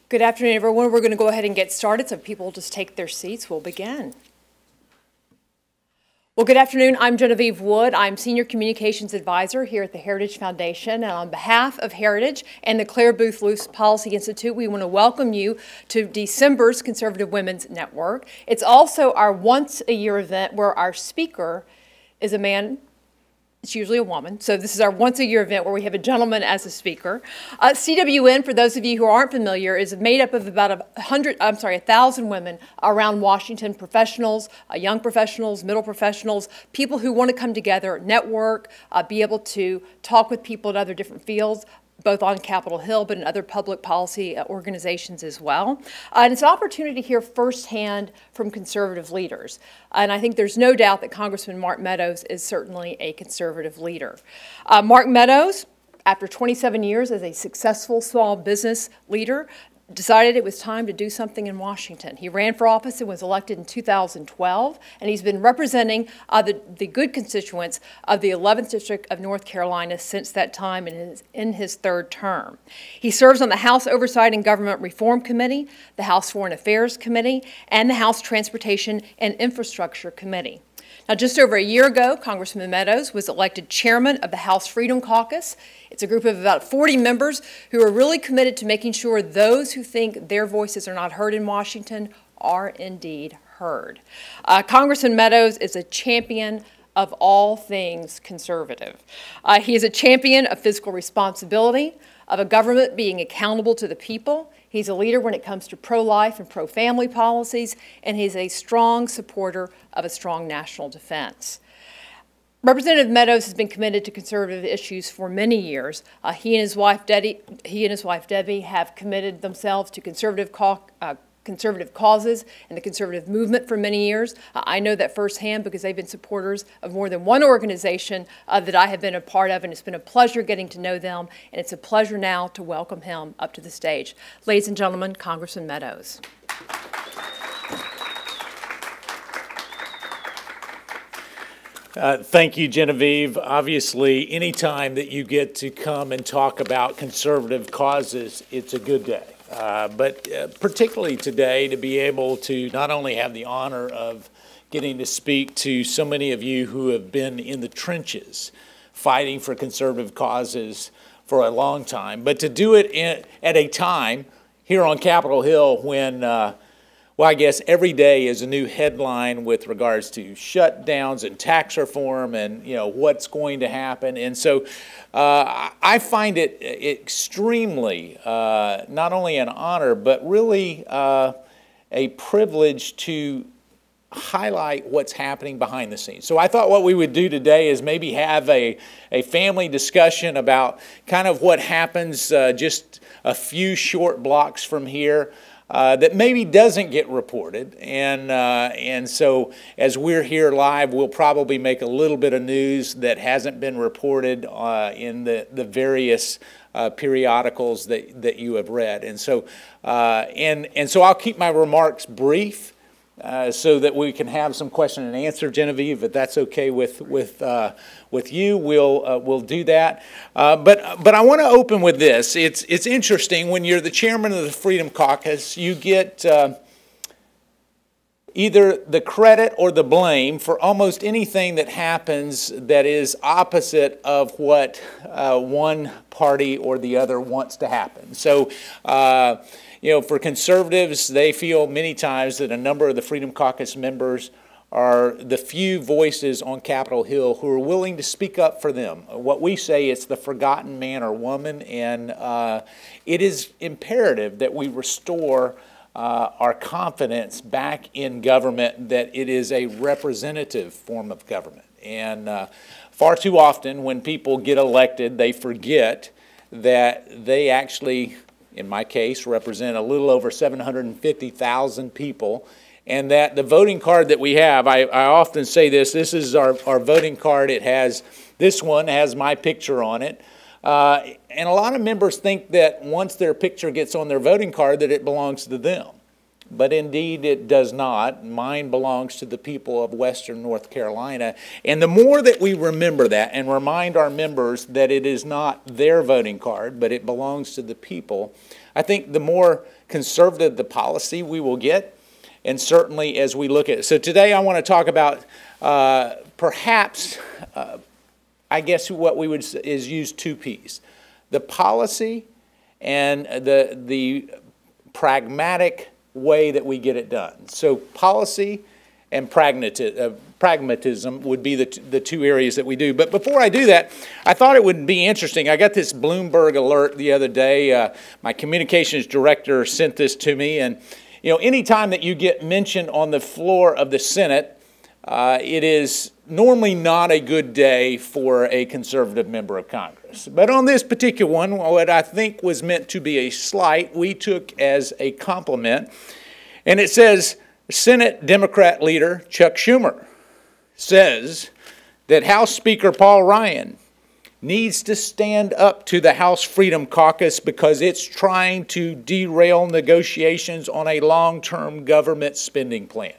Good afternoon, everyone. We're going to go ahead and get started, so if people just take their seats, we'll begin. Well, good afternoon. I'm Genevieve Wood. I'm Senior Communications Advisor here at the Heritage Foundation. And on behalf of Heritage and the Clare, Boothe, Luce Policy Institute, we want to welcome you to December's Conservative Women's Network. It's also our once-a-year event where our speaker is a man. It's usually a woman. So this is our once-a-year event where we have a gentleman as a speaker. CWN, for those of you who aren't familiar, is made up of about 1,000 women around Washington, professionals, young professionals, middle professionals, people who want to come together, network, be able to talk with people in other different fields, both on Capitol Hill, but in other public policy organizations as well. And it's an opportunity to hear firsthand from conservative leaders. And I think there's no doubt that Congressman Mark Meadows is certainly a conservative leader. Mark Meadows, after 27 years as a successful small business leader, decided it was time to do something in Washington. He ran for office and was elected in 2012, and he's been representing the good constituents of the 11th District of North Carolina since that time and is in his third term. He serves on the House Oversight and Government Reform Committee, the House Foreign Affairs Committee, and the House Transportation and Infrastructure Committee. Now, just over a year ago, Congressman Meadows was elected chairman of the House Freedom Caucus. It's a group of about 40 members who are really committed to making sure those who think their voices are not heard in Washington are indeed heard. Congressman Meadows is a champion of all things conservative. He is a champion of fiscal responsibility, of a government being accountable to the people. He's a leader when it comes to pro-life and pro-family policies, and he's a strong supporter of a strong national defense. Representative Meadows has been committed to conservative issues for many years. He and his wife Debbie have committed themselves to conservative causes and the conservative movement for many years. I know that firsthand because they've been supporters of more than one organization that I have been a part of, and it's been a pleasure getting to know them, and it's a pleasure now to welcome him up to the stage. Ladies and gentlemen, Congressman Meadows. Thank you, Genevieve. Obviously, anytime that you get to come and talk about conservative causes, it's a good day. But particularly today, to be able to not only have the honor of getting to speak to so many of you who have been in the trenches fighting for conservative causes for a long time, but to do it at a time here on Capitol Hill when well, I guess every day is a new headline with regards to shutdowns and tax reform and, you know, what's going to happen. And so I find it extremely not only an honor, but really a privilege to highlight what's happening behind the scenes. So I thought what we would do today is maybe have a family discussion about kind of what happens just a few short blocks from here. That maybe doesn't get reported, and so as we're here live, we'll probably make a little bit of news that hasn't been reported in the various periodicals that you have read, and so I'll keep my remarks brief. So that we can have some question and answer, Genevieve, if that's okay with you, we'll do that. But I want to open with this. It's interesting when you're the chairman of the Freedom Caucus, you get either the credit or the blame for almost anything that happens that is opposite of what one party or the other wants to happen. So. You know, for conservatives, they feel many times that a number of the Freedom Caucus members are the few voices on Capitol Hill who are willing to speak up for them. What we say is the forgotten man or woman, and it is imperative that we restore our confidence back in government, that it is a representative form of government. And far too often when people get elected, they forget that they actually, in my case, represent a little over 750,000 people, and that the voting card that we have, I often say this is our voting card. This one has my picture on it. And a lot of members think that once their picture gets on their voting card that it belongs to them. but indeed it does not. Mine belongs to the people of Western North Carolina. And the more that we remember that and remind our members that it is not their voting card, but it belongs to the people, I think the more conservative the policy we will get, and certainly as we look at it. So today I want to talk about perhaps, I guess what we would is use two P's. The policy and the pragmatic way that we get it done. So policy and pragmatism would be the two areas that we do. But before I do that, I thought it would be interesting. I got this Bloomberg alert the other day. My communications director sent this to me. And, you know, anytime that you get mentioned on the floor of the Senate, it is normally not a good day for a conservative member of Congress. But on this particular one, what I think was meant to be a slight, we took as a compliment. And it says, Senate Democrat leader Chuck Schumer says that House Speaker Paul Ryan needs to stand up to the House Freedom Caucus because it's trying to derail negotiations on a long-term government spending plan.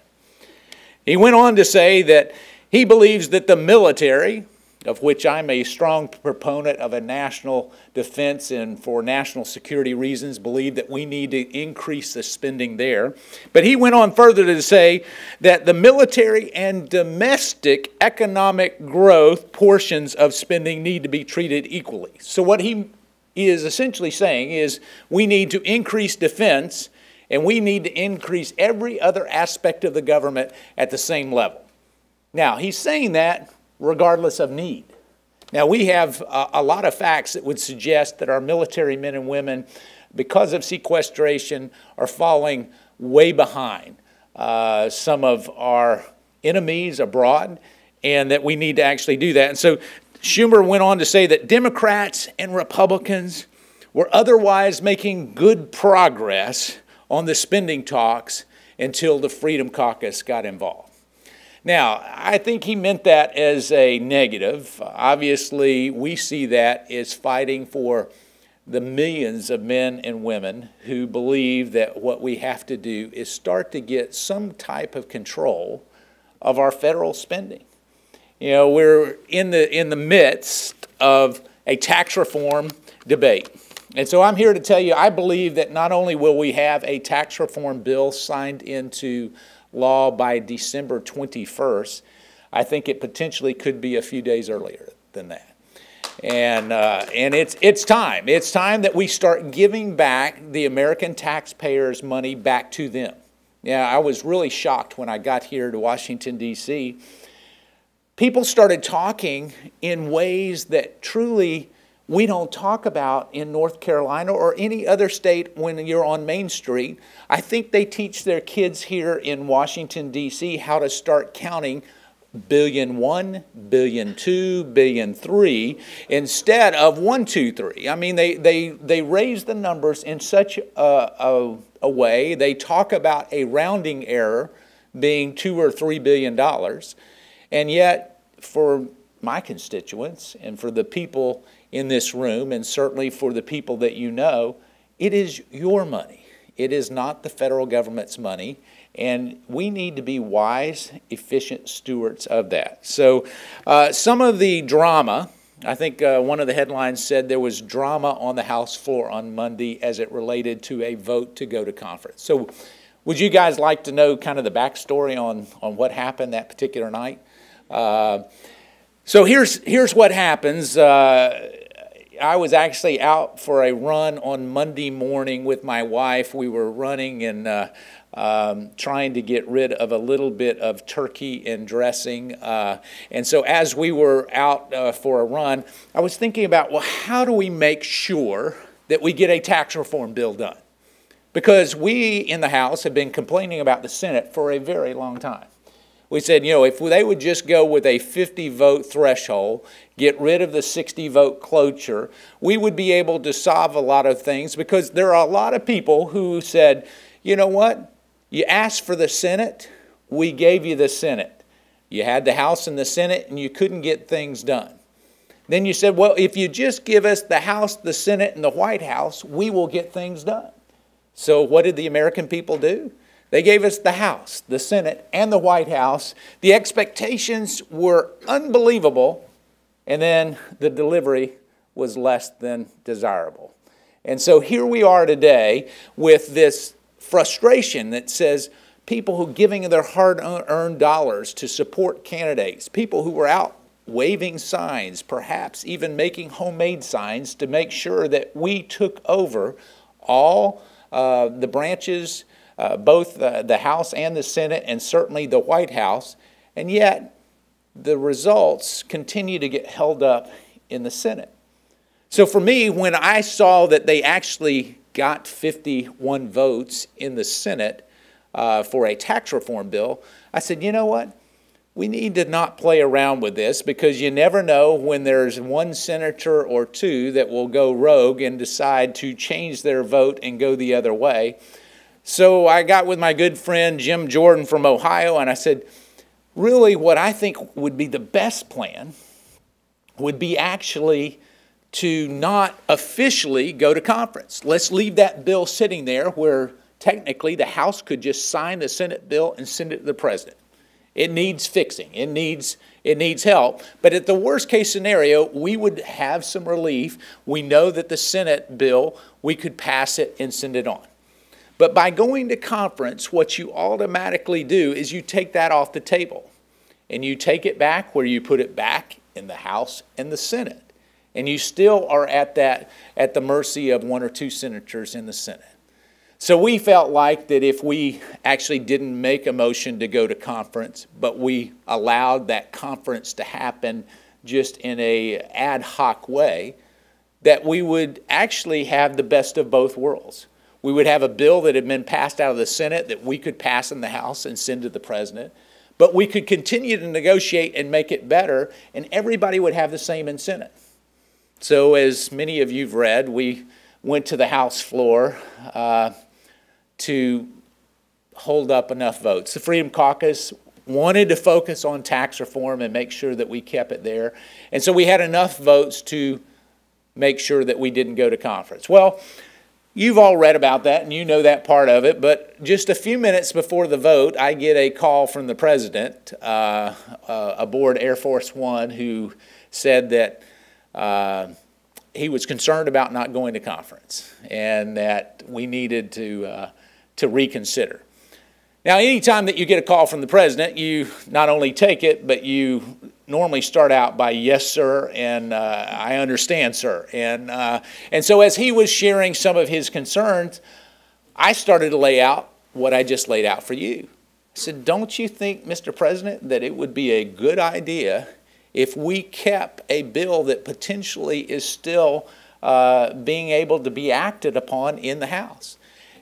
He went on to say that he believes that the military, of which I'm a strong proponent of a national defense and for national security reasons, believe that we need to increase the spending there. But he went on further to say that the military and domestic economic growth portions of spending need to be treated equally. So what he is essentially saying is we need to increase defense and we need to increase every other aspect of the government at the same level. Now, he's saying that regardless of need. Now, we have a lot of facts that would suggest that our military men and women, because of sequestration, are falling way behind some of our enemies abroad, and that we need to actually do that. And so Schumer went on to say that Democrats and Republicans were otherwise making good progress on the spending talks until the Freedom Caucus got involved. Now, I think he meant that as a negative. Obviously, we see that as fighting for the millions of men and women who believe that what we have to do is start to get some type of control of our federal spending. You know, we're in the midst of a tax reform debate. And so I'm here to tell you, I believe that not only will we have a tax reform bill signed into law by December 21st, I think it potentially could be a few days earlier than that. And it's time. It's time that we start giving back the American taxpayers' money back to them. Yeah, I was really shocked when I got here to Washington, D.C. People started talking in ways that truly we don't talk about in North Carolina or any other state when you're on Main Street. I think they teach their kids here in Washington, D.C. how to start counting $1.1 billion, $1.2 billion, $1.3 billion instead of 1, 2, 3. I mean, they raise the numbers in such a way. They talk about a rounding error being $2 or $3 billion. And yet, for my constituents and for the people in this room, and certainly for the people that you know, it is your money. It is not the federal government's money, and we need to be wise, efficient stewards of that. So some of the drama, I think one of the headlines said there was drama on the House floor on Monday as it related to a vote to go to conference. So would you guys like to know kind of the backstory on what happened that particular night? So here's what happens. I was actually out for a run on Monday morning with my wife. We were running and trying to get rid of a little bit of turkey and dressing. And so as we were out for a run, I was thinking about, well, how do we make sure that we get a tax reform bill done? Because we in the House have been complaining about the Senate for a very long time. We said, you know, if they would just go with a 50-vote threshold, get rid of the 60-vote cloture, we would be able to solve a lot of things, because there are a lot of people who said, you know what, you asked for the Senate, we gave you the Senate. You had the House and the Senate, and you couldn't get things done. Then you said, well, if you just give us the House, the Senate, and the White House, we will get things done. So what did the American people do? They gave us the House, the Senate, and the White House. The expectations were unbelievable, and then the delivery was less than desirable. And so here we are today with this frustration that says people who are giving their hard-earned dollars to support candidates, people who were out waving signs, perhaps even making homemade signs to make sure that we took over all the branches, both the House and the Senate, and certainly the White House, and yet the results continue to get held up in the Senate. So for me, when I saw that they actually got 51 votes in the Senate for a tax reform bill, I said, you know what? We need to not play around with this, because you never know when there's one senator or two that will go rogue and decide to change their vote and go the other way. So I got with my good friend Jim Jordan from Ohio, and I said, really what I think would be the best plan would be actually to not officially go to conference. Let's leave that bill sitting there where technically the House could just sign the Senate bill and send it to the President. It needs fixing. It needs help. But at the worst case scenario, we would have some relief. We know that the Senate bill, we could pass it and send it on. But by going to conference, what you automatically do is you take that off the table. And you take it back where you put it back in the House and the Senate. And you still are at the mercy of one or two senators in the Senate. So we felt like that if we actually didn't make a motion to go to conference, but we allowed that conference to happen just in an ad hoc way, that we would actually have the best of both worlds. We would have a bill that had been passed out of the Senate that we could pass in the House and send to the President, but we could continue to negotiate and make it better, and everybody would have the same incentive. So as many of you've read, we went to the House floor to hold up enough votes. The Freedom Caucus wanted to focus on tax reform and make sure that we kept it there. And so we had enough votes to make sure that we didn't go to conference. Well, you've all read about that and you know that part of it, but just a few minutes before the vote, I get a call from the President aboard Air Force One, who said that he was concerned about not going to conference and that we needed to reconsider. Now, anytime that you get a call from the President, you not only take it, but you normally start out by, yes, sir, and I understand, sir. And so as he was sharing some of his concerns, I started to lay out what I just laid out for you. I said, don't you think, Mr. President, that it would be a good idea if we kept a bill that potentially is still being able to be acted upon in the House?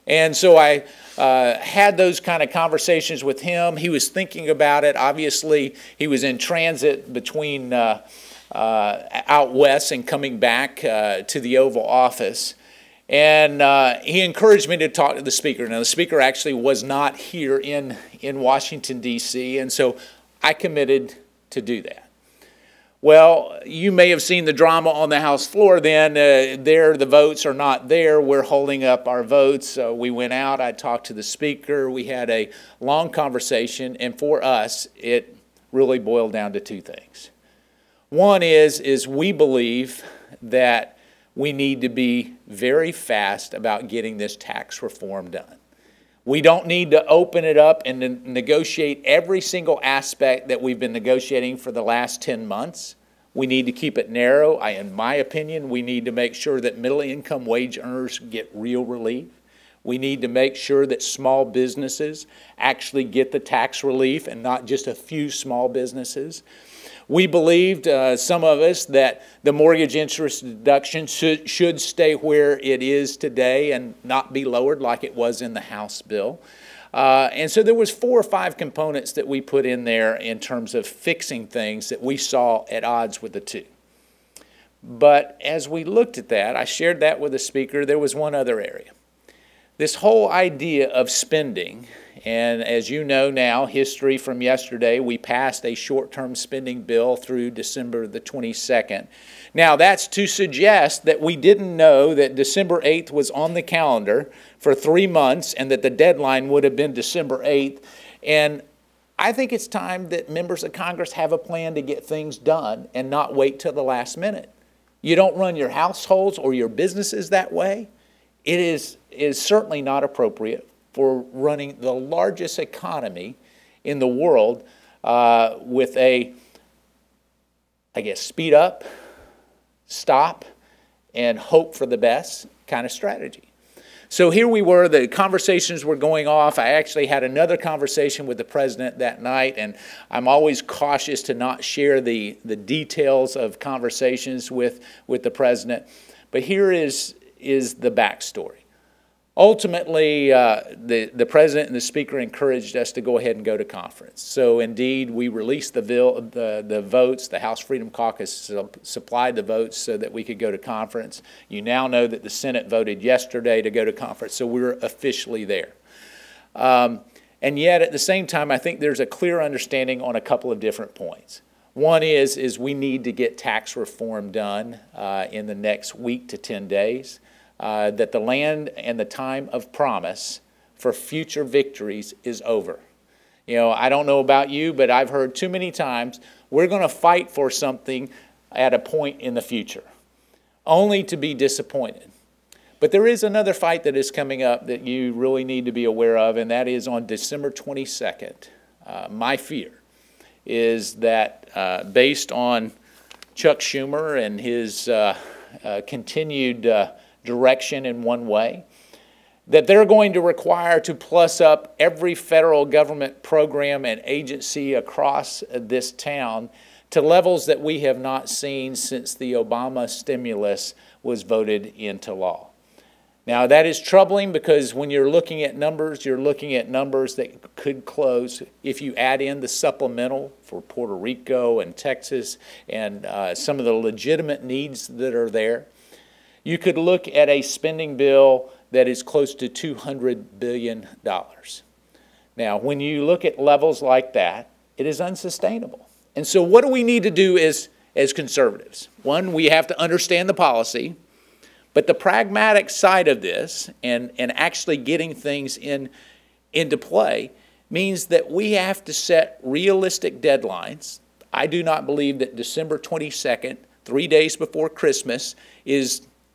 And so I had those kind of conversations with him. He was thinking about it. Obviously, he was in transit between out west and coming back to the Oval Office. And he encouraged me to talk to the Speaker. Now, the Speaker actually was not here in Washington, D.C., and so I committed to do that. Well, you may have seen the drama on the House floor then. There, the votes are not there. We're holding up our votes. We went out. I talked to the Speaker. We had a long conversation. And for us, it really boiled down to two things. One is we believe that we need to be very fast about getting this tax reform done. We don't need to open it up and negotiate every single aspect that we've been negotiating for the last 10 months. We need to keep it narrow. In my opinion, we need to make sure that middle-income wage earners get real relief. We need to make sure that small businesses actually get the tax relief and not just a few small businesses. We believed, some of us, that the mortgage interest deduction should stay where it is today and not be lowered like it was in the House bill. And so there was 4 or 5 components that we put in there in terms of fixing things that we saw at odds with the two. But as we looked at that, I shared that with the Speaker, there was one other area. This whole idea of spending And as you know now, history from yesterday, we passed a short-term spending bill through December the 22nd. Now, that's to suggest that we didn't know that December 8th was on the calendar for 3 months and that the deadline would have been December 8th. And I think it's time that members of Congress have a plan to get things done and not wait till the last minute. You don't run your households or your businesses that way. It is certainly not appropriate for running the largest economy in the world with a, I guess, speed up, stop, and hope for the best kind of strategy. So here we were, the conversations were going off. I actually had another conversation with the president that night, and I'm always cautious to not share the details of conversations with the president. But here is the backstory. Ultimately, the president and the speaker encouraged us to go ahead and go to conference. So indeed, we released the votes. The House Freedom Caucus supplied the votes so that we could go to conference. You now know that the Senate voted yesterday to go to conference, so we're officially there. And yet, at the same time, I think there's a clear understanding on a couple of different points. One is we need to get tax reform done in the next week to 10 days. That the land and the time of promise for future victories is over. You know, I don't know about you, but I've heard too many times, we're going to fight for something at a point in the future, only to be disappointed. But there is another fight that is coming up that you really need to be aware of, and that is on December 22nd. My fear is that based on Chuck Schumer and his continued direction in one way, that they're going to require to plus up every federal government program and agency across this town to levels that we have not seen since the Obama stimulus was voted into law. Now, that is troubling because when you're looking at numbers that could close, if you add in the supplemental for Puerto Rico and Texas and some of the legitimate needs that are there, you could look at a spending bill that is close to $200 billion. Now, when you look at levels like that, it is unsustainable. And so what do we need to do as conservatives? One, we have to understand the policy, but the pragmatic side of this and actually getting things into play means that we have to set realistic deadlines. I do not believe that December 22nd, 3 days before Christmas,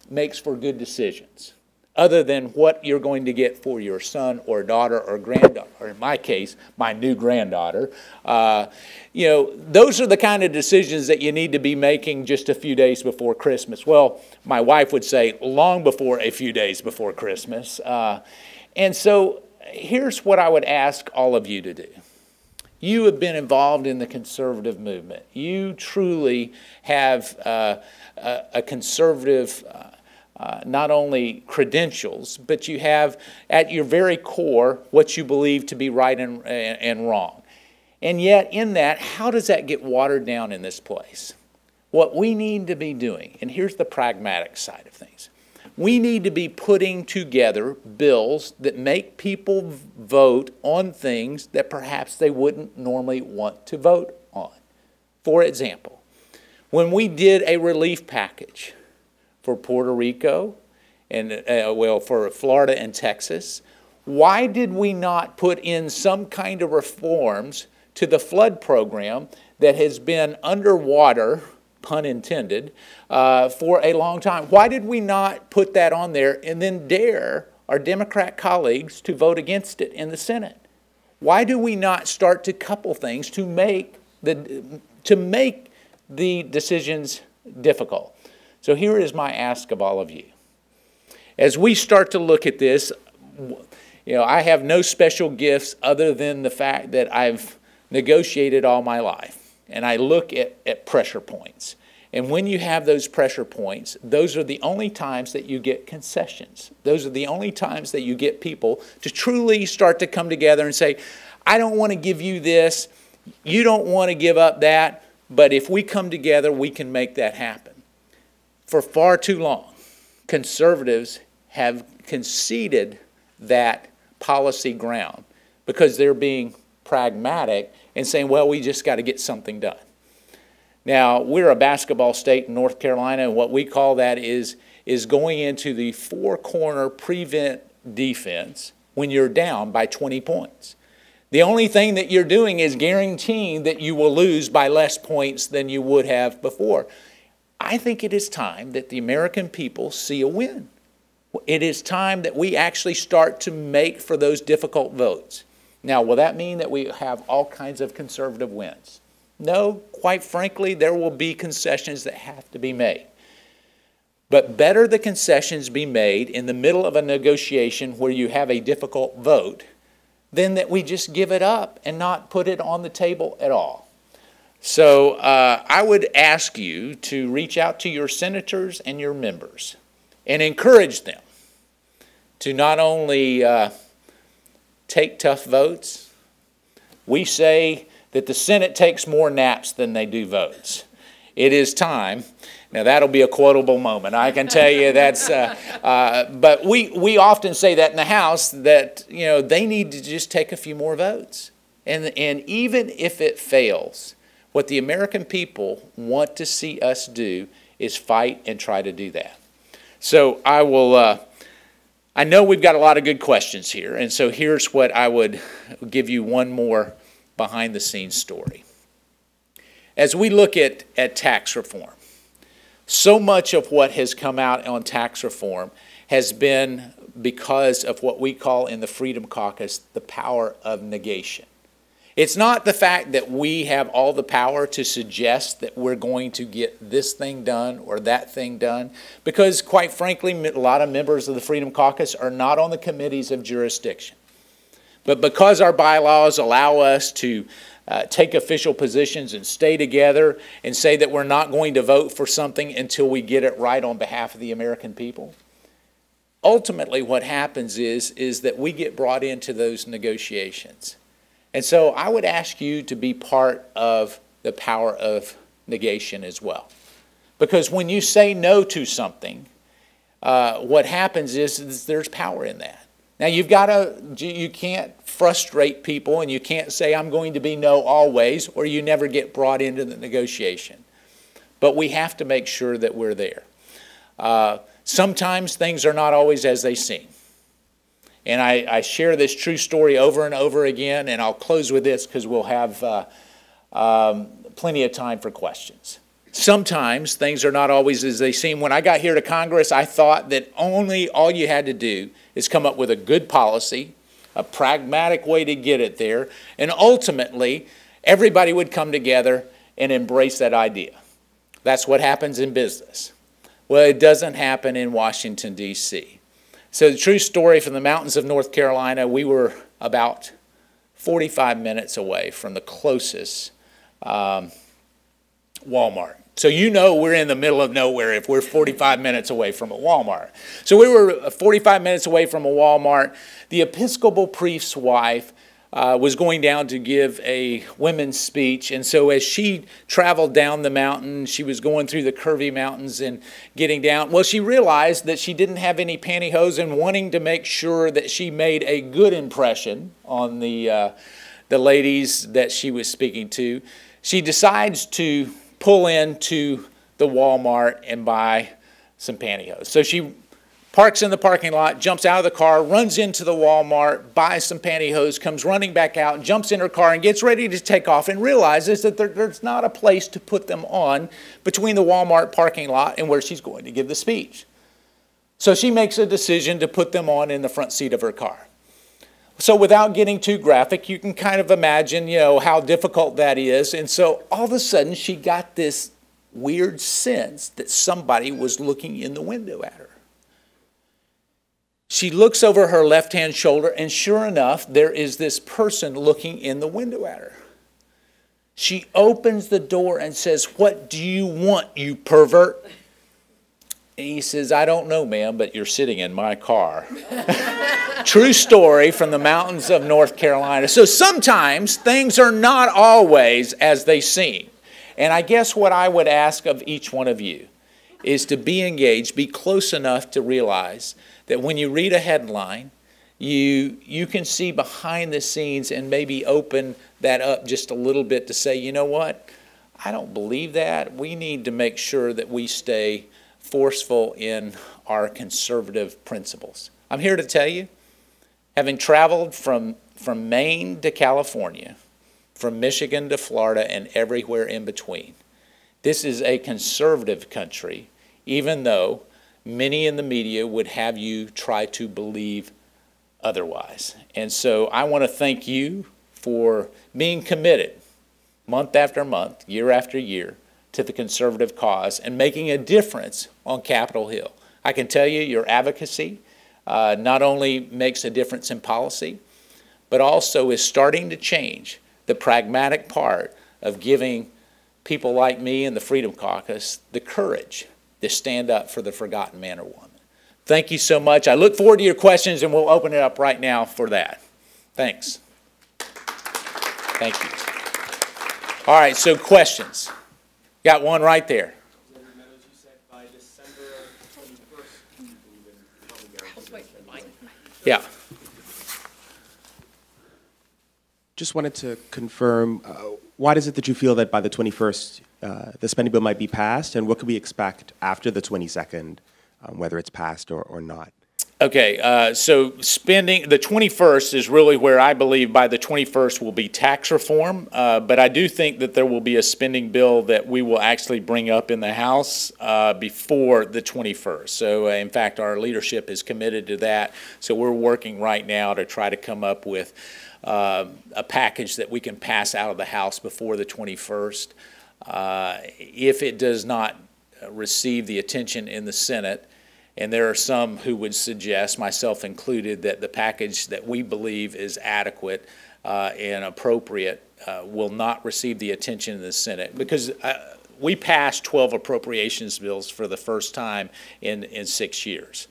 makes for good decisions, other than what you're going to get for your son or daughter or granddaughter, or in my case, my new granddaughter. You know, those are the kind of decisions that you need to be making just a few days before Christmas. Well, my wife would say long before a few days before Christmas. And so here's what I would ask all of you to do. You have been involved in the conservative movement. You truly have a conservative not only credentials, but you have at your very core what you believe to be right and wrong. And yet in that, how does that get watered down in this place? What we need to be doing, and here's the pragmatic side of things, we need to be putting together bills that make people vote on things that perhaps they wouldn't normally want to vote on. For example, when we did a relief package for Puerto Rico and, for Florida and Texas, why did we not put in some kind of reforms to the flood program that has been underwater, pun intended, for a long time? Why did we not put that on there and then dare our Democrat colleagues to vote against it in the Senate? Why do we not start to couple things to make the decisions difficult? So here is my ask of all of you. As we start to look at this, you know, I have no special gifts other than the fact that I've negotiated all my life. And I look at pressure points. And when you have those pressure points, those are the only times that you get concessions. Those are the only times that you get people to truly start to come together and say, I don't want to give you this, you don't want to give up that, but if we come together, we can make that happen. For far too long, conservatives have conceded that policy ground because they're being pragmatic and saying, well, we just got to get something done. Now, we're a basketball state in North Carolina, and what we call that is going into the four-corner prevent defense when you're down by 20 points. The only thing that you're doing is guaranteeing that you will lose by less points than you would have before. I think it is time that the American people see a win. It is time that we actually start to make for those difficult votes. Now, will that mean that we have all kinds of conservative wins? No, quite frankly, there will be concessions that have to be made. But better the concessions be made in the middle of a negotiation where you have a difficult vote than that we just give it up and not put it on the table at all. So I would ask you to reach out to your senators and your members and encourage them to not only take tough votes. We say that the Senate takes more naps than they do votes. It is time. Now, that'll be a quotable moment. I can tell you that's, but we often say that in the House that, you know, they need to just take a few more votes. And even if it fails, what the American people want to see us do is fight and try to do that. So I know we've got a lot of good questions here, and so here's what I would give you one more behind-the-scenes story. As we look at tax reform, so much of what has come out on tax reform has been because of what we call in the Freedom Caucus the power of negation. It's not the fact that we have all the power to suggest that we're going to get this thing done or that thing done, because quite frankly, a lot of members of the Freedom Caucus are not on the committees of jurisdiction. But because our bylaws allow us to take official positions and stay together and say that we're not going to vote for something until we get it right on behalf of the American people, ultimately what happens is that we get brought into those negotiations. And so I would ask you to be part of the power of negation as well. Because when you say no to something, what happens is there's power in that. Now you can't frustrate people and you can't say I'm going to be no always, or you never get brought into the negotiation. But we have to make sure that we're there. Sometimes things are not always as they seem. And I share this true story over and over again, and I'll close with this because we'll have plenty of time for questions. Sometimes things are not always as they seem. When I got here to Congress, I thought that all you had to do is come up with a good policy, a pragmatic way to get it there, and ultimately everybody would come together and embrace that idea. That's what happens in business. Well, it doesn't happen in Washington, D.C. So the true story, from the mountains of North Carolina, we were about 45 minutes away from the closest Walmart. So you know we're in the middle of nowhere if we're 45 minutes away from a Walmart. So we were 45 minutes away from a Walmart. The Episcopal priest's wife was going down to give a women's speech. And so as she traveled down the mountain, she was going through the curvy mountains and getting down. Well, she realized that she didn't have any pantyhose, and wanting to make sure that she made a good impression on the ladies that she was speaking to, she decides to pull into the Walmart and buy some pantyhose. So she parks in the parking lot, jumps out of the car, runs into the Walmart, buys some pantyhose, comes running back out, jumps in her car and gets ready to take off, and realizes that there's not a place to put them on between the Walmart parking lot and where she's going to give the speech. So she makes a decision to put them on in the front seat of her car. So without getting too graphic, you can kind of imagine, how difficult that is. And so all of a sudden she got this weird sense that somebody was looking in the window at her. She looks over her left-hand shoulder, and sure enough, there is this person looking in the window at her. She opens the door and says, "What do you want, you pervert?" And he says, "I don't know, ma'am, but you're sitting in my car." True story from the mountains of North Carolina. So sometimes things are not always as they seem. And I guess what I would ask of each one of you is to be engaged, be close enough to realize that when you read a headline, you can see behind the scenes and maybe open that up just a little bit to say, you know what, I don't believe that. We need to make sure that we stay forceful in our conservative principles. I'm here to tell you, having traveled from Maine to California, from Michigan to Florida, and everywhere in between, this is a conservative country, even though many in the media would have you try to believe otherwise. And so I want to thank you for being committed month after month, year after year, to the conservative cause and making a difference on Capitol Hill. I can tell you your advocacy not only makes a difference in policy, but also is starting to change the pragmatic part of giving people like me and the Freedom Caucus the courage to stand up for the forgotten man or woman. Thank you so much. I look forward to your questions, and we'll open it up right now for that. Thanks. Thank you. All right, so questions. Got one right there. Meadows, you said by December 21st, you believe in Yeah. Just wanted to confirm, why is it that you feel that by the 21st, the spending bill might be passed, and what could we expect after the 22nd, whether it's passed or not? Okay, so spending, the 21st is really where I believe by the 21st will be tax reform, but I do think that there will be a spending bill that we will actually bring up in the House before the 21st. So in fact, our leadership is committed to that, so we're working right now to try to come up with a package that we can pass out of the House before the 21st. If it does not receive the attention in the Senate, and there are some who would suggest, myself included, that the package that we believe is adequate and appropriate will not receive the attention in the Senate, because we passed 12 appropriations bills for the first time in 6 years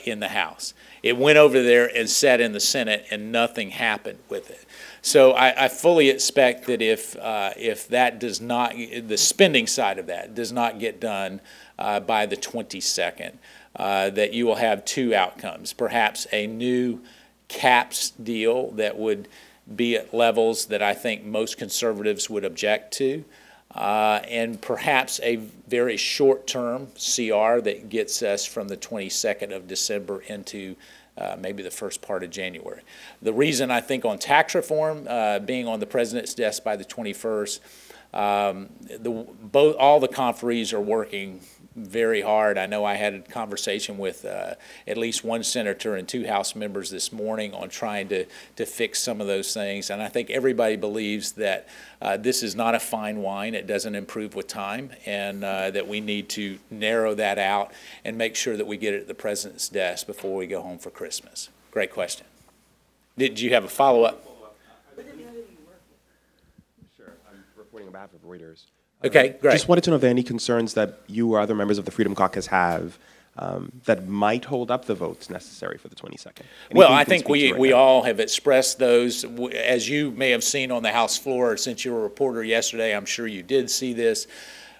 in the House. It went over there and sat in the Senate, and nothing happened with it. So I fully expect that if that does not, the spending side of that does not get done by the 22nd, that you will have two outcomes. Perhaps a new caps deal that would be at levels that I think most conservatives would object to, and perhaps a very short-term CR that gets us from the 22nd of December into maybe the first part of January. The reason I think on tax reform being on the president's desk by the 21st, all the conferees are working very hard. I know I had a conversation with at least one senator and two House members this morning on trying to fix some of those things, and I think everybody believes that this is not a fine wine. It doesn't improve with time, and that we need to narrow that out and make sure that we get it at the president's desk before we go home for Christmas. Great question. Did you have a follow-up? Sure, I'm reporting on behalf of Reuters. Okay, great. Just wanted to know if there are any concerns that you or other members of the Freedom Caucus have that might hold up the votes necessary for the 22nd. Well, I think we all have expressed those. As you may have seen on the House floor, since you were a reporter yesterday, I'm sure you did see this.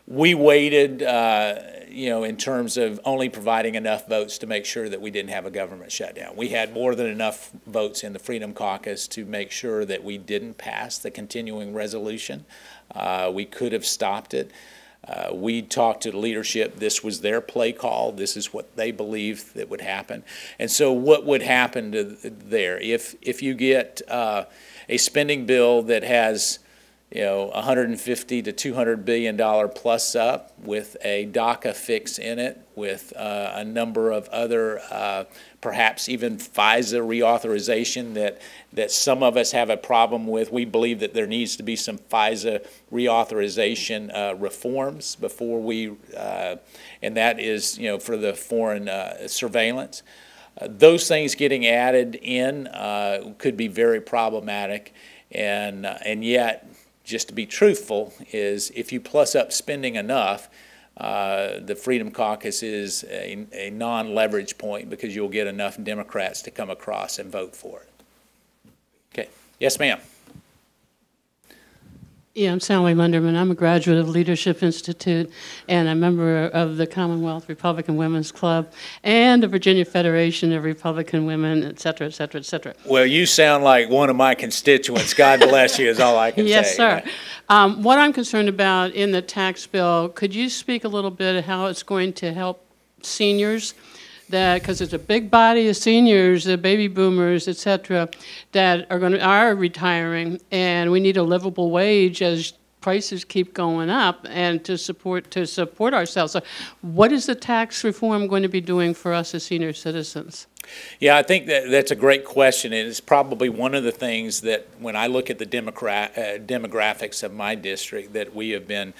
We waited, in terms of only providing enough votes to make sure that we didn't have a government shutdown. We had more than enough votes in the Freedom Caucus to make sure that we didn't pass the continuing resolution. We could have stopped it. We talked to the leadership. This was their play call. This is what they believed that would happen. And so what would happen there? If you get a spending bill that has 150 to $200 billion plus up with a DACA fix in it, with a number of other, perhaps even FISA reauthorization that some of us have a problem with. We believe that there needs to be some FISA reauthorization reforms before we, and that is, for the foreign surveillance. Those things getting added in could be very problematic, and yet, just to be truthful, is if you plus up spending enough, the Freedom Caucus is a non-leverage point because you'll get enough Democrats to come across and vote for it. Okay. Yes, ma'am. Yeah, I'm Sally Lunderman. I'm a graduate of Leadership Institute and a member of the Commonwealth Republican Women's Club and the Virginia Federation of Republican Women, et cetera, et cetera, et cetera. Well, you sound like one of my constituents. God bless you is all I can say. Yes, sir. What I'm concerned about in the tax bill, could you speak a little bit of how it's going to help seniors? That because it's a big body of seniors, the baby boomers, et cetera, that are retiring, and we need a livable wage as prices keep going up, and to support ourselves. So, what is the tax reform going to be doing for us as senior citizens? Yeah, I think that's a great question, and it's probably one of the things that when I look at the demographics of my district that we have been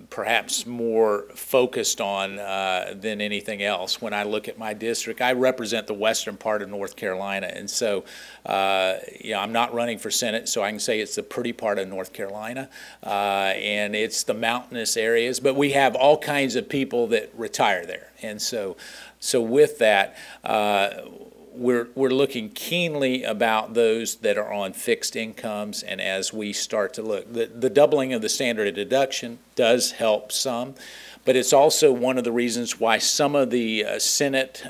perhaps more focused on than anything else. When I look at my district, I represent the western part of North Carolina, and so I'm not running for Senate, so I can say it's the pretty part of North Carolina, and it's the mountainous areas, but we have all kinds of people that retire there, and so with that, we're looking keenly about those that are on fixed incomes, and as we start to look, the doubling of the standard of deduction does help some, but it's also one of the reasons why some of the Senate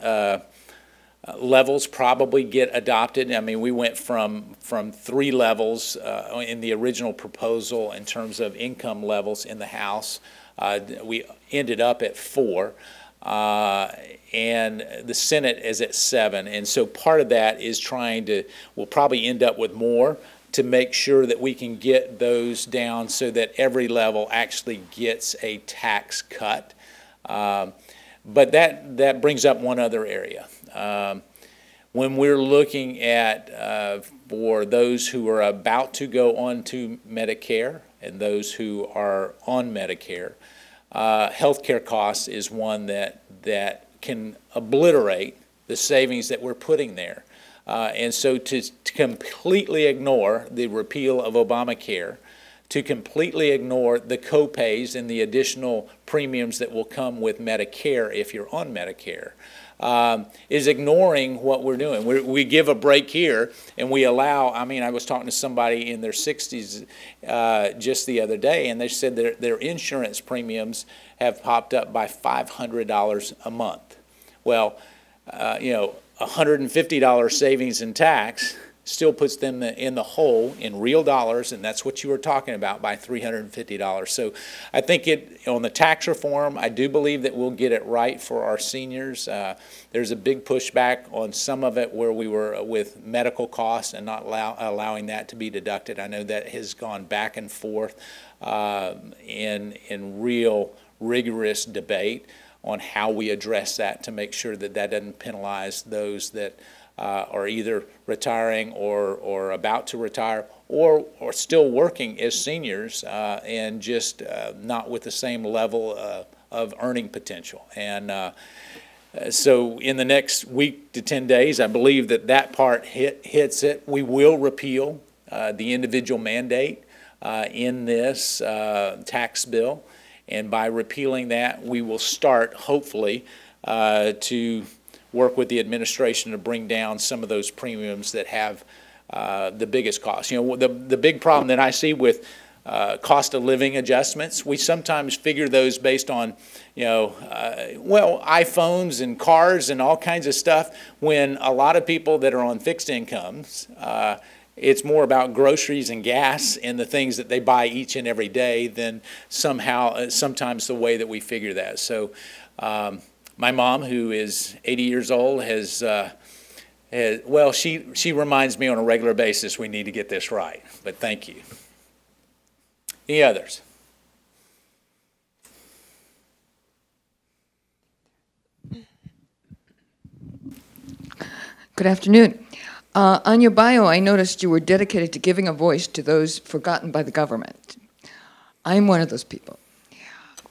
levels probably get adopted. I mean, we went from 3 levels in the original proposal in terms of income levels in the House. We ended up at 4. And the Senate is at 7, and so part of that is we'll probably end up with more to make sure that we can get those down so that every level actually gets a tax cut. But that brings up one other area. When we're looking at for those who are about to go on to Medicare and those who are on Medicare, healthcare costs is one that can obliterate the savings that we're putting there. And so to completely ignore the repeal of Obamacare, to completely ignore the co-pays and the additional premiums that will come with Medicare if you're on Medicare, is ignoring what we're doing. We give a break here and we allow, I mean, I was talking to somebody in their 60s just the other day, and they said their insurance premiums have popped up by $500 a month. Well, $150 savings in tax still puts them in the hole in real dollars, and that's what you were talking about, by $350. So I think on the tax reform, I do believe that we'll get it right for our seniors. There's a big pushback on some of it where we were with medical costs and not allowing that to be deducted. I know that has gone back and forth in real rigorous debate on how we address that to make sure that doesn't penalize those that are either retiring or about to retire or still working as seniors and just not with the same level of earning potential. And so in the next week to 10 days, I believe that part hits it. We will repeal the individual mandate in this tax bill. And by repealing that, we will start, hopefully, to work with the administration to bring down some of those premiums that have the biggest cost. You know, the big problem that I see with cost of living adjustments, we sometimes figure those based on, well, iPhones and cars and all kinds of stuff, when a lot of people that are on fixed incomes, it's more about groceries and gas and the things that they buy each and every day than sometimes the way that we figure that. So my mom, who is 80 years old, well, she reminds me on a regular basis we need to get this right. But thank you. Any others? Good afternoon. On your bio, I noticed you were dedicated to giving a voice to those forgotten by the government. I'm one of those people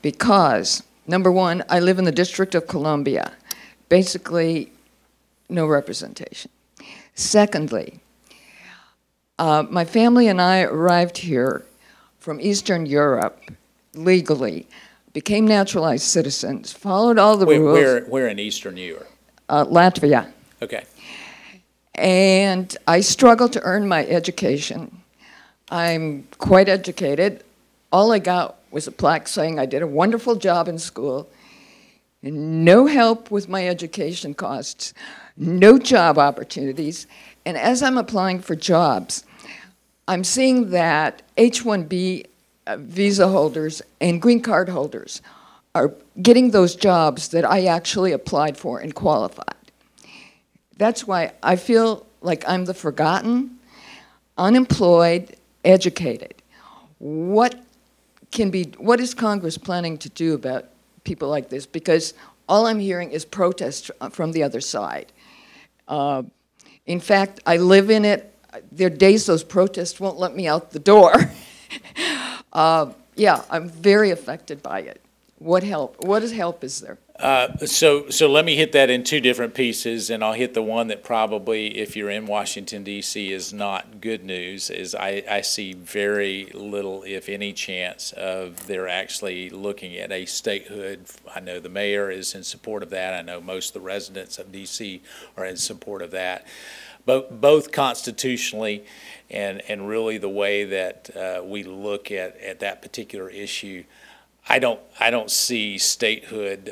because, number one, I live in the District of Columbia. Basically, no representation. Secondly, my family and I arrived here from Eastern Europe legally, became naturalized citizens, followed all the rules. Where in Eastern Europe? Latvia. Okay. And I struggled to earn my education, I'm quite educated. All I got was a plaque saying I did a wonderful job in school, and no help with my education costs, no job opportunities. And as I'm applying for jobs, I'm seeing that H-1B visa holders and green card holders are getting those jobs that I actually applied for and qualified. That's why I feel like I'm the forgotten, unemployed, educated. What is Congress planning to do about people like this? Because all I'm hearing is protest from the other side. In fact, I live in it. There are days those protests won't let me out the door. Yeah, I'm very affected by it. What help is there? So let me hit that in two different pieces, and I'll hit the one that probably, if you're in Washington, D.C., is not good news, is I see very little, if any, chance of they're actually looking at a statehood. I know the mayor is in support of that. I know most of the residents of D.C. are in support of that. But both constitutionally and really the way that we look at that particular issue, I don't see statehood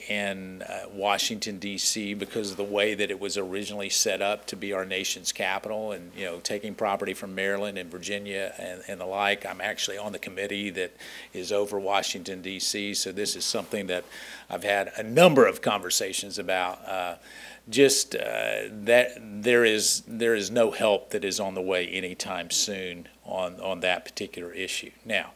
in Washington, D.C. because of the way that it was originally set up to be our nation's capital, and taking property from Maryland and Virginia and the like. I'm actually on the committee that is over Washington, D.C., so this is something that I've had a number of conversations about. That there is no help that is on the way anytime soon on that particular issue. Now,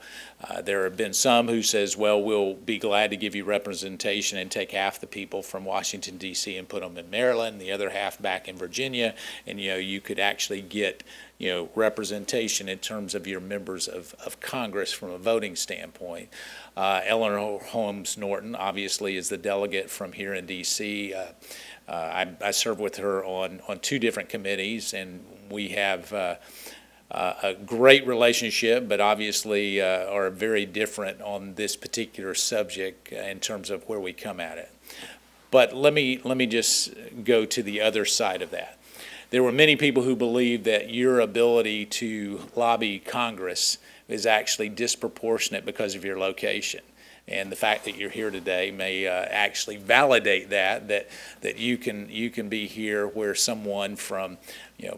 there have been some who says, well, we'll be glad to give you representation and take half the people from Washington, D.C. and put them in Maryland, the other half back in Virginia, and you could actually get representation in terms of your members of Congress from a voting standpoint. Eleanor Holmes Norton obviously is the delegate from here in D.C. I serve with her on two different committees, and we have a great relationship, but obviously are very different on this particular subject in terms of where we come at it. But let me just go to the other side of that. There were many people who believe that your ability to lobby Congress is actually disproportionate because of your location. And the fact that you're here today may actually validate that you can be here where someone from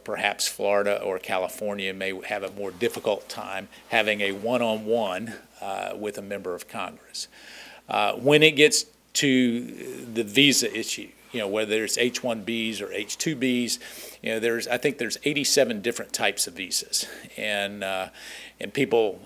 perhaps Florida or California may have a more difficult time having a one-on-one with a member of Congress. When it gets to the visa issue, whether it's H-1Bs or H-2Bs, I think there's 87 different types of visas, and people,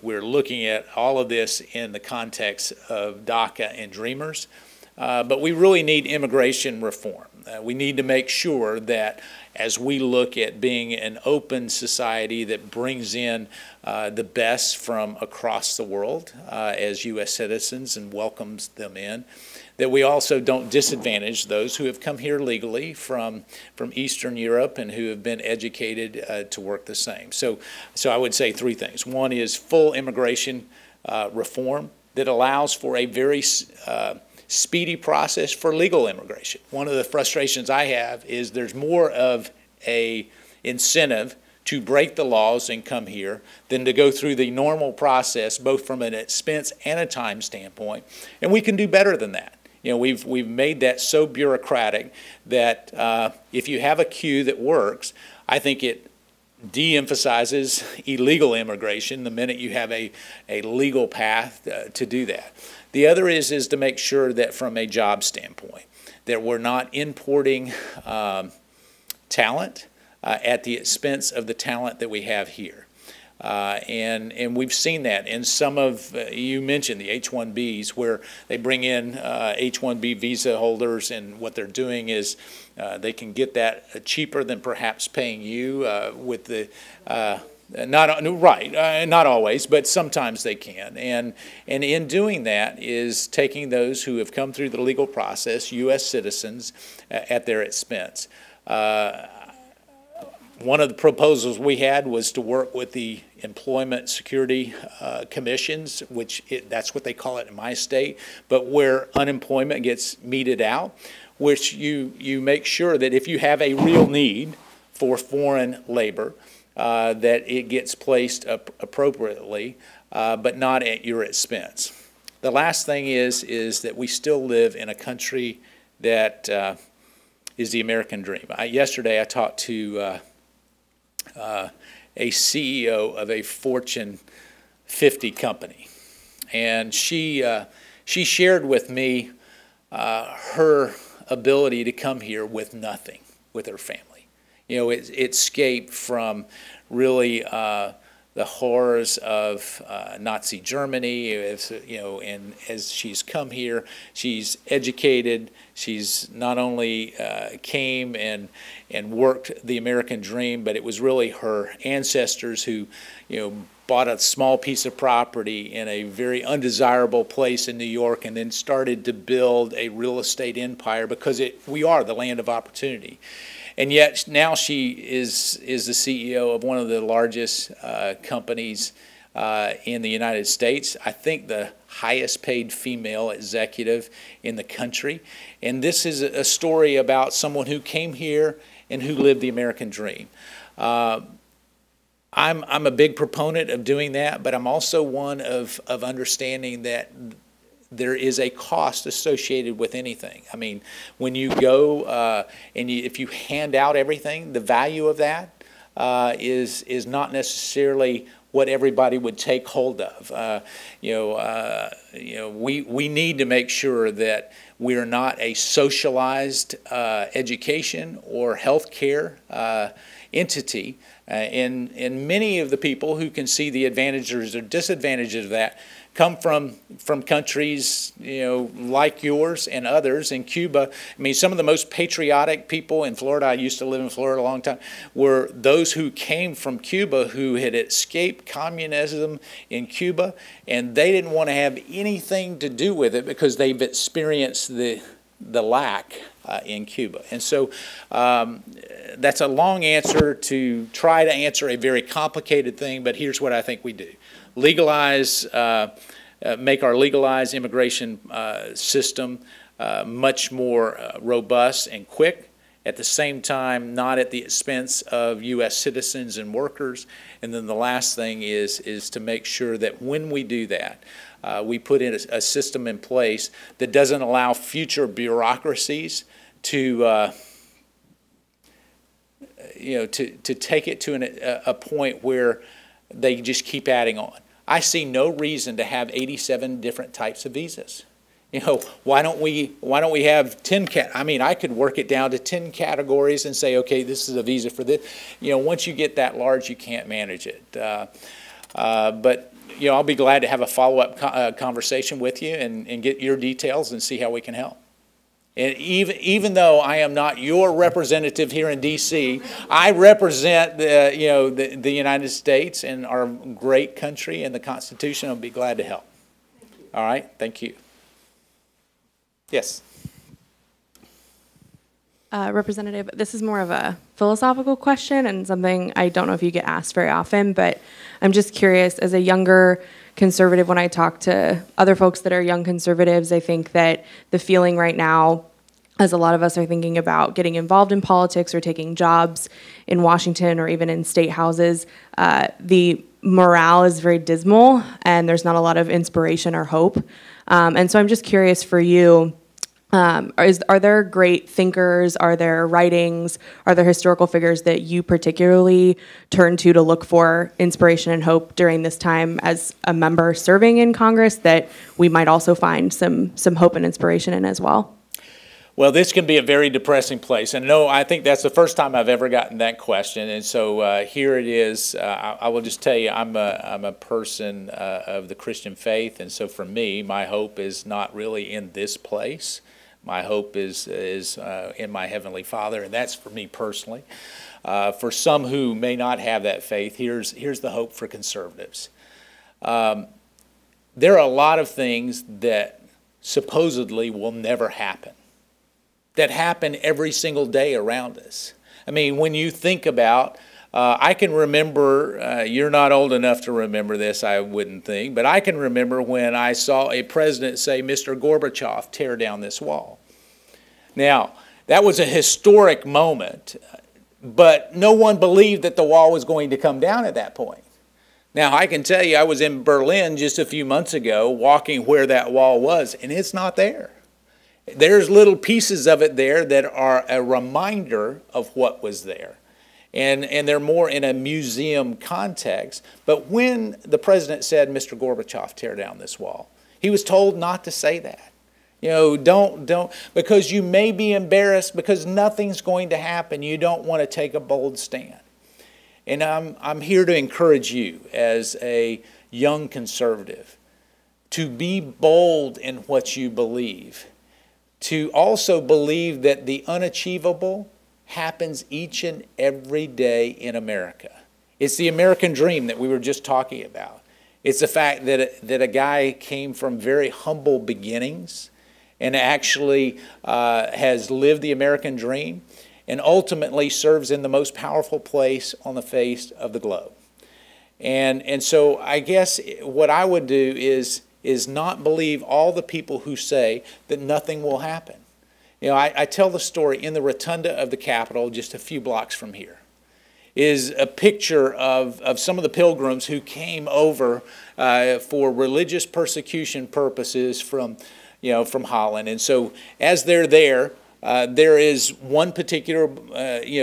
we're looking at all of this in the context of DACA and Dreamers, but we really need immigration reform. We need to make sure that as we look at being an open society that brings in the best from across the world as U.S. citizens and welcomes them in, that we also don't disadvantage those who have come here legally from Eastern Europe and who have been educated to work the same. So I would say three things. One is full immigration reform that allows for a very speedy process for legal immigration. One of the frustrations I have is there's more of a incentive to break the laws and come here than to go through the normal process, both from an expense and a time standpoint. And we can do better than that. We've made that so bureaucratic that if you have a queue that works, I think it de-emphasizes illegal immigration the minute you have a legal path to do that. The other is to make sure that from a job standpoint, that we're not importing talent at the expense of the talent that we have here. And we've seen that in some of, you mentioned the H-1Bs, where they bring in H-1B visa holders, and what they're doing is they can get that cheaper than perhaps paying you with the, not always, but sometimes they can. And in doing that is taking those who have come through the legal process, U.S. citizens, at their expense. One of the proposals we had was to work with the employment security commissions, that's what they call it in my state, but where unemployment gets meted out, which you make sure that if you have a real need for foreign labor, that it gets placed appropriately, but not at your expense. The last thing is that we still live in a country that is the American dream. Yesterday I talked to a CEO of a Fortune 50 company, and she shared with me her ability to come here with nothing, with her family. You know, it escaped from really the horrors of Nazi Germany, you know, and as she's come here, she's educated. She's not only came and worked the American dream, but it was really her ancestors who, you know, bought a small piece of property in a very undesirable place in New York and then started to build a real estate empire because we are the land of opportunity. And yet now she is the CEO of one of the largest companies in the United States. I think the highest paid female executive in the country. And this is a story about someone who came here and who lived the American dream. I'm a big proponent of doing that, but I'm also one of understanding that there is a cost associated with anything. I mean, when you go and if you hand out everything, the value of that is not necessarily what everybody would take hold of. We need to make sure that we are not a socialized education or health care entity. And many of the people who can see the advantages or disadvantages of that come from countries, you know, like yours and others. In Cuba, I mean, some of the most patriotic people in Florida, I used to live in Florida a long time, were those who came from Cuba who had escaped communism in Cuba, and they didn't want to have anything to do with it because they've experienced the lack in Cuba. And so that's a long answer to try to answer a very complicated thing, but here's what I think we do. Legalize, make our legalized immigration system much more robust and quick, at the same time not at the expense of U.S. citizens and workers. And then the last thing is to make sure that when we do that, we put in a system in place that doesn't allow future bureaucracies to to take it to a point where they just keep adding on. I see no reason to have 87 different types of visas. You know, why don't we have 10 I mean, I could work it down to 10 categories and say, okay, this is a visa for this. You know, once you get that large, you can't manage it. But you know, I'll be glad to have a follow-up conversation with you and get your details and see how we can help. And even though I am not your representative here in D.C., I represent the United States and our great country and the Constitution. I'll be glad to help. All right, thank you. Yes. Representative, this is more of a philosophical question and something I don't know if you get asked very often, but I'm just curious, as a younger conservative, when I talk to other folks that are young conservatives, I think that the feeling right now, as a lot of us are thinking about getting involved in politics or taking jobs in Washington or even in state houses, the morale is very dismal and there's not a lot of inspiration or hope. And so I'm just curious for you, are there great thinkers, are there writings, are there historical figures that you particularly turn to look for inspiration and hope during this time as a member serving in Congress that we might also find some hope and inspiration in as well? Well, this can be a very depressing place, and no, I think that's the first time I've ever gotten that question, and so here it is. I will just tell you, I'm a person of the Christian faith, and so for me, my hope is not really in this place. My hope is in my Heavenly Father, and that's for me personally. For some who may not have that faith, here's the hope for conservatives. There are a lot of things that supposedly will never happen, that happen every single day around us. I mean, when you think about, I can remember, you're not old enough to remember this, I wouldn't think, but I can remember when I saw a president say, "Mr. Gorbachev, tear down this wall." Now, that was a historic moment. But no one believed that the wall was going to come down at that point. Now, I can tell you, I was in Berlin just a few months ago walking where that wall was, and it's not there. There's little pieces of it there that are a reminder of what was there. And they're more in a museum context. But when the president said, Mr. Gorbachev, tear down this wall, he was told not to say that. You know, don't, because you may be embarrassed because nothing's going to happen. You don't want to take a bold stand. And I'm here to encourage you as a young conservative to be bold in what you believe, to also believe that the unachievable happens each and every day in America. It's the American dream that we were just talking about. It's the fact that a guy came from very humble beginnings and actually has lived the American dream and ultimately serves in the most powerful place on the face of the globe. And so I guess what I would do is not believe all the people who say that nothing will happen. You know, I tell the story in the rotunda of the Capitol, just a few blocks from here, is a picture of some of the pilgrims who came over for religious persecution purposes from Holland. And so as they're there, there is one particular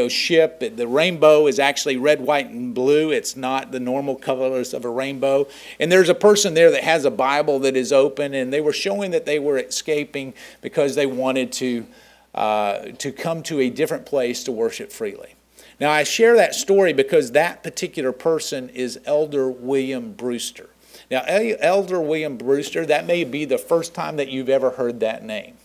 ship. The rainbow is actually red, white, and blue. It's not the normal colors of a rainbow. And there's a person there that has a Bible that is open, and they were showing that they were escaping because they wanted to come to a different place to worship freely. Now, I share that story because that particular person is Elder William Brewster. Now, Elder William Brewster, that may be the first time that you've ever heard that name.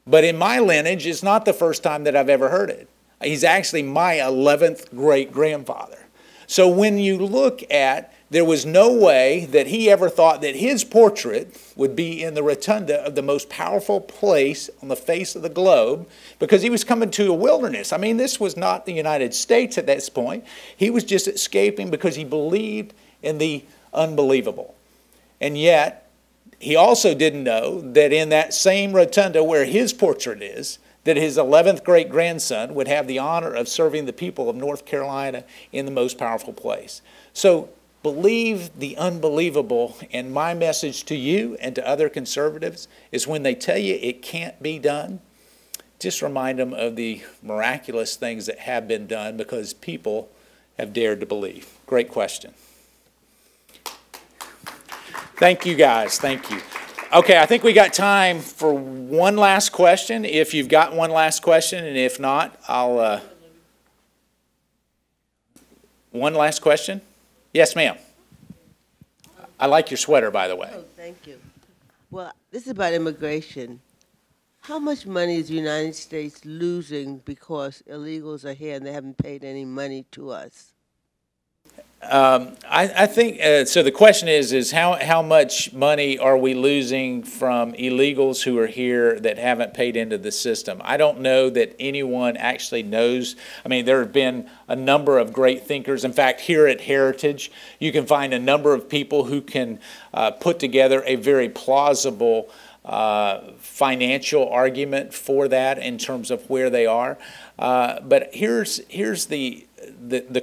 But in my lineage, it's not the first time that I've ever heard it. He's actually my 11th great-grandfather. So when you look at, there was no way that he ever thought that his portrait would be in the rotunda of the most powerful place on the face of the globe, because he was coming to a wilderness. I mean, this was not the United States at this point. He was just escaping because he believed in the unbelievable. And yet, he also didn't know that in that same rotunda where his portrait is, that his 11th great-grandson would have the honor of serving the people of North Carolina in the most powerful place. So believe the unbelievable, and my message to you and to other conservatives is when they tell you it can't be done, just remind them of the miraculous things that have been done because people have dared to believe. Great question. Thank you, guys. Thank you. Okay, I think we got time for one last question. If you've got one last question, and if not, I'll... One last question? Yes, ma'am. I like your sweater, by the way. Oh, thank you. Well, this is about immigration. How much money is the United States losing because illegals are here and they haven't paid any money to us? I think, so the question is how much money are we losing from illegals who are here that haven't paid into the system? I don't know that anyone actually knows. I mean, there have been a number of great thinkers. In fact, here at Heritage, you can find a number of people who can put together a very plausible financial argument for that in terms of where they are. But here's the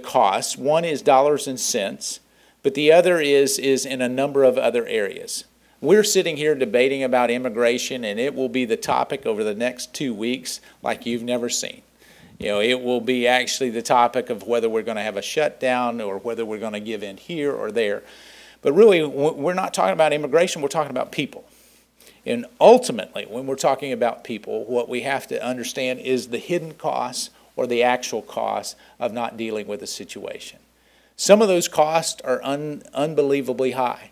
cost. One is dollars and cents, but the other is in a number of other areas. We're sitting here debating about immigration, and it will be the topic over the next 2 weeks like you've never seen. You know, it will be actually the topic of whether we're going to have a shutdown or whether we're going to give in here or there. But really, we're not talking about immigration, we're talking about people. And ultimately, when we're talking about people, what we have to understand is the hidden costs or the actual costs of not dealing with a situation. Some of those costs are unbelievably high.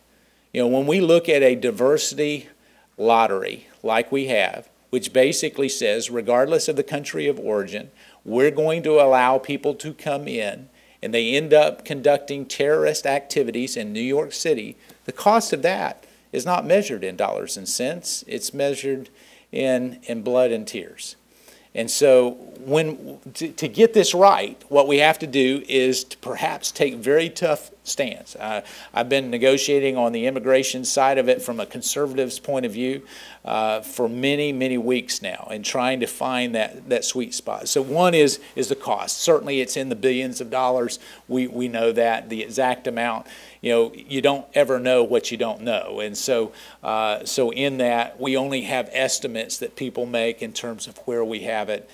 You know, when we look at a diversity lottery like we have, which basically says, regardless of the country of origin, we're going to allow people to come in, and they end up conducting terrorist activities in New York City, the cost of that is not measured in dollars and cents. It's measured in blood and tears. And so to get this right, what we have to do is to perhaps take very tough stance. I've been negotiating on the immigration side of it from a conservative's point of view for many, many weeks now, and trying to find that sweet spot. So one is the cost. Certainly it's in the billions of dollars. We know that. The exact amount, you don't ever know what you don't know. And so in that, we only have estimates that people make in terms of where we have it,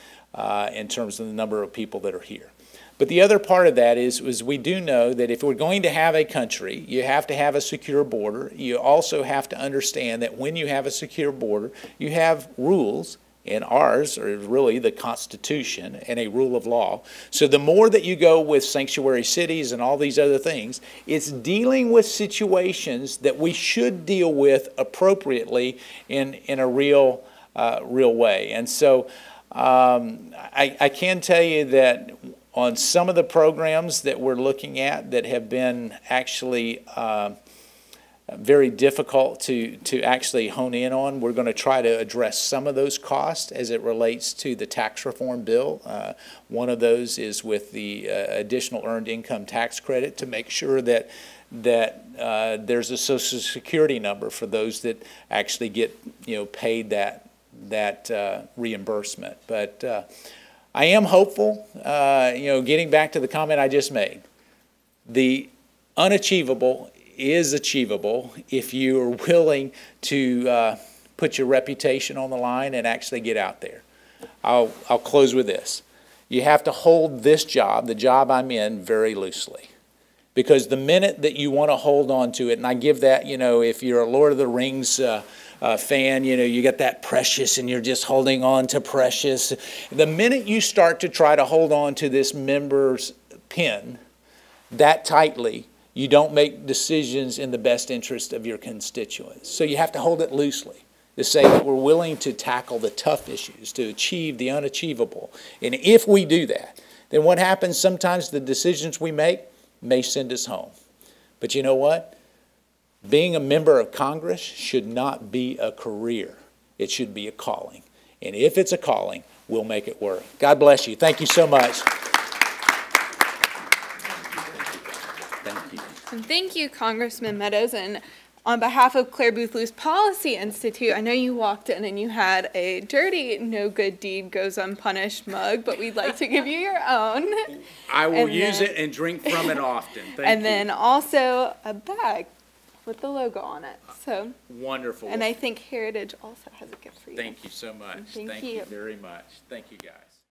in terms of the number of people that are here. But the other part of that is we do know that if we're going to have a country, you have to have a secure border. You also have to understand that when you have a secure border, you have rules, and ours are really the Constitution and a rule of law. So the more that you go with sanctuary cities and all these other things, it's dealing with situations that we should deal with appropriately in a real way. And so I can tell you that on some of the programs that we're looking at that have been actually very difficult to actually hone in on, we're going to try to address some of those costs as it relates to the tax reform bill. One of those is with the additional earned income tax credit, to make sure that there's a Social Security number for those that actually get paid that reimbursement. But I am hopeful, getting back to the comment I just made, the unachievable is achievable if you are willing to put your reputation on the line and actually get out there. I'll close with this. You have to hold this job, the job I'm in, very loosely. Because the minute that you want to hold on to it, and I give that, if you're a Lord of the Rings fan, you get that precious and you're just holding on to precious. The minute you start to try to hold on to this member's pin that tightly, you don't make decisions in the best interest of your constituents. So you have to hold it loosely, to say that we're willing to tackle the tough issues, to achieve the unachievable. And if we do that, then what happens, sometimes the decisions we make may send us home. But you know what? Being a member of Congress should not be a career. It should be a calling. And if it's a calling, we'll make it work. God bless you. Thank you so much. Thank you. And thank you, Congressman Meadows. And on behalf of Clare Boothe Luce Policy Institute, I know you walked in and you had a dirty "no good deed goes unpunished" mug, but we'd like to give you your own. I will use it and drink from it often. Thank you. And then also a bag with the logo on it. So wonderful. And I think Heritage also has a gift for you. Thank you so much. Thank you you very much. Thank you, guys.